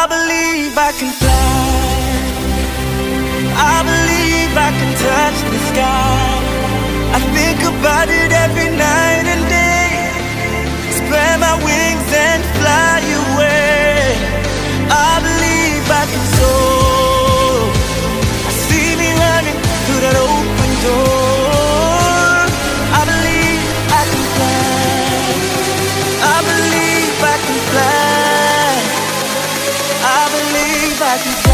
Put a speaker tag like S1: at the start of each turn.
S1: believe I can fly. I believe I can touch the sky. I think about it every night and day. Spread my wings and fly away. I believe I can soar. I see me running through that open door. I believe I can fly. I believe I can fly. I believe I can fly.